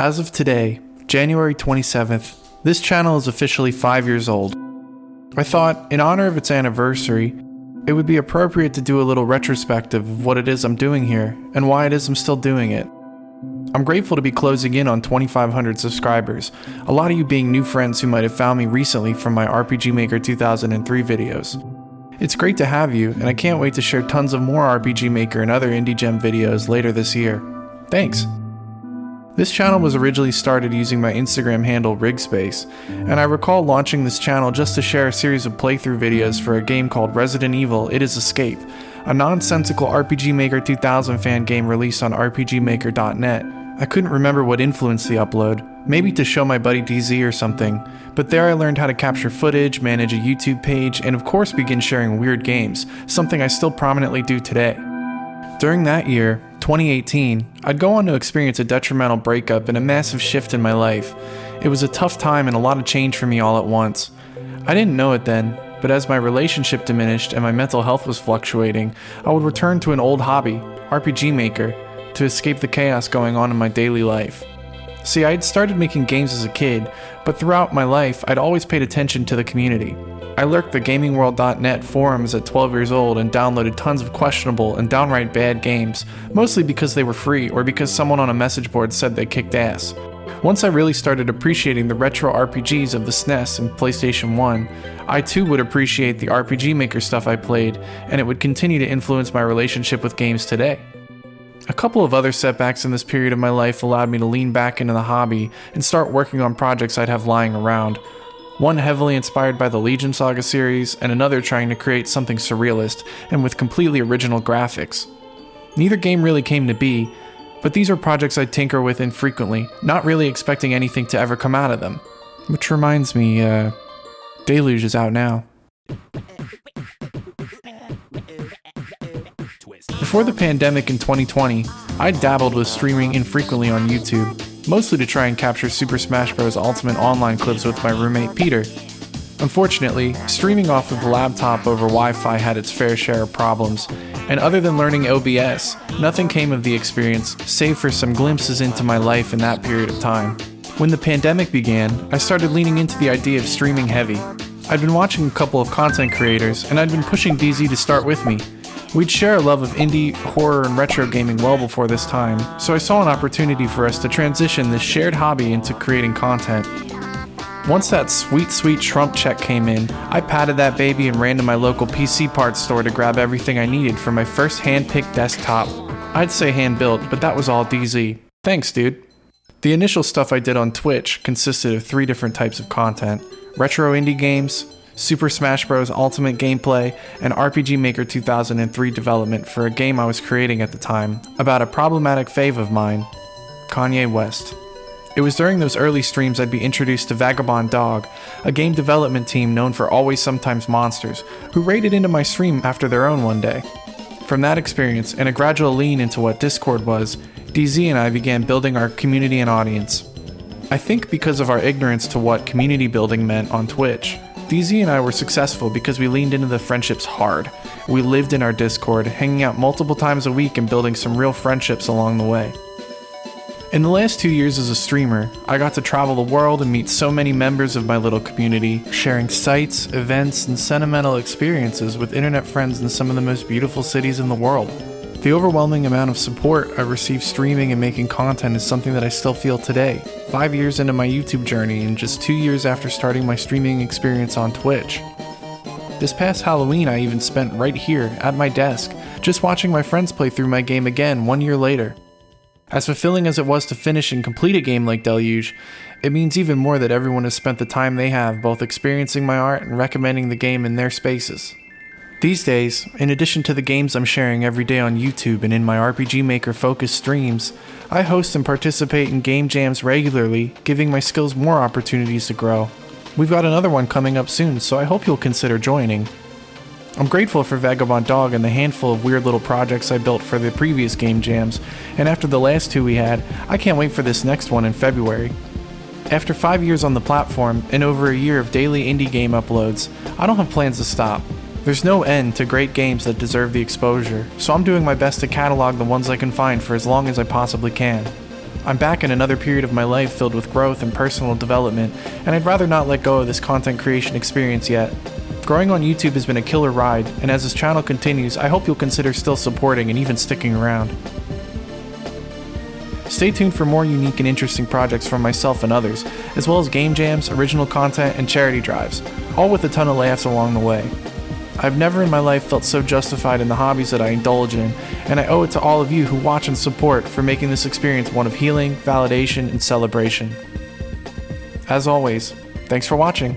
As of today, January 27th, this channel is officially 5 years old. I thought, in honor of its anniversary, it would be appropriate to do a little retrospective of what it is I'm doing here and why it is I'm still doing it. I'm grateful to be closing in on 2,500 subscribers, a lot of you being new friends who might have found me recently from my RPG Maker 2003 videos. It's great to have you, and I can't wait to share tons of more RPG Maker and other Indie Gem videos later this year. Thanks! This channel was originally started using my Instagram handle Rigspace, and I recall launching this channel just to share a series of playthrough videos for a game called Resident Evil It Is Escape, a nonsensical RPG Maker 2000 fan game released on rpgmaker.net. I couldn't remember what influenced the upload, maybe to show my buddy DZ or something, but there I learned how to capture footage, manage a YouTube page, and of course begin sharing weird games, something I still prominently do today. During that year, 2018, I'd go on to experience a detrimental breakup and a massive shift in my life. It was a tough time and a lot of change for me all at once. I didn't know it then, but as my relationship diminished and my mental health was fluctuating, I would return to an old hobby, RPG Maker, to escape the chaos going on in my daily life. See, I'd started making games as a kid, but throughout my life, I'd always paid attention to the community. I lurked the gamingworld.net forums at 12 years old and downloaded tons of questionable and downright bad games, mostly because they were free or because someone on a message board said they kicked ass. Once I really started appreciating the retro RPGs of the SNES and PlayStation 1, I too would appreciate the RPG Maker stuff I played, and it would continue to influence my relationship with games today. A couple of other setbacks in this period of my life allowed me to lean back into the hobby and start working on projects I'd have lying around. One heavily inspired by the Legion Saga series, and another trying to create something surrealist and with completely original graphics. Neither game really came to be, but these are projects I tinker with infrequently, not really expecting anything to ever come out of them. Which reminds me, Deluge is out now. Before the pandemic in 2020, I dabbled with streaming infrequently on YouTube, mostly to try and capture Super Smash Bros. Ultimate online clips with my roommate Peter. Unfortunately, streaming off of the laptop over Wi-Fi had its fair share of problems, and other than learning OBS, nothing came of the experience, save for some glimpses into my life in that period of time. When the pandemic began, I started leaning into the idea of streaming heavy. I'd been watching a couple of content creators, and I'd been pushing DZ to start with me. We'd share a love of indie, horror, and retro gaming well before this time, so I saw an opportunity for us to transition this shared hobby into creating content. Once that sweet Trump check came in, I patted that baby and ran to my local PC parts store to grab everything I needed for my first hand-picked desktop. I'd say hand-built, but that was all DZ. Thanks, dude. The initial stuff I did on Twitch consisted of 3 different types of content: retro indie games, Super Smash Bros. Ultimate gameplay, and RPG Maker 2003 development for a game I was creating at the time, about a problematic fave of mine, Kanye West. It was during those early streams I'd be introduced to Vagabond Dog, a game development team known for Always Sometimes Monsters, who raided into my stream after their own one day. From that experience, and a gradual lean into what Discord was, DZ and I began building our community and audience. I think because of our ignorance to what community building meant on Twitch, DZ and I were successful because we leaned into the friendships hard. We lived in our Discord, hanging out multiple times a week and building some real friendships along the way. In the last 2 years as a streamer, I got to travel the world and meet so many members of my little community, sharing sights, events, and sentimental experiences with internet friends in some of the most beautiful cities in the world. The overwhelming amount of support I received streaming and making content is something that I still feel today, 5 years into my YouTube journey and just 2 years after starting my streaming experience on Twitch. This past Halloween I even spent right here, at my desk, just watching my friends play through my game again 1 year later. As fulfilling as it was to finish and complete a game like Deluge, it means even more that everyone has spent the time they have both experiencing my art and recommending the game in their spaces. These days, in addition to the games I'm sharing every day on YouTube and in my RPG Maker focused streams, I host and participate in game jams regularly, giving my skills more opportunities to grow. We've got another one coming up soon, so I hope you'll consider joining. I'm grateful for Vagabond Dog and the handful of weird little projects I built for the previous game jams, and after the last 2 we had, I can't wait for this next one in February. After 5 years on the platform and over a year of daily indie game uploads, I don't have plans to stop. There's no end to great games that deserve the exposure, so I'm doing my best to catalog the ones I can find for as long as I possibly can. I'm back in another period of my life filled with growth and personal development, and I'd rather not let go of this content creation experience yet. Growing on YouTube has been a killer ride, and as this channel continues, I hope you'll consider still supporting and even sticking around. Stay tuned for more unique and interesting projects from myself and others, as well as game jams, original content, and charity drives, all with a ton of laughs along the way. I've never in my life felt so justified in the hobbies that I indulge in, and I owe it to all of you who watch and support for making this experience one of healing, validation, and celebration. As always, thanks for watching.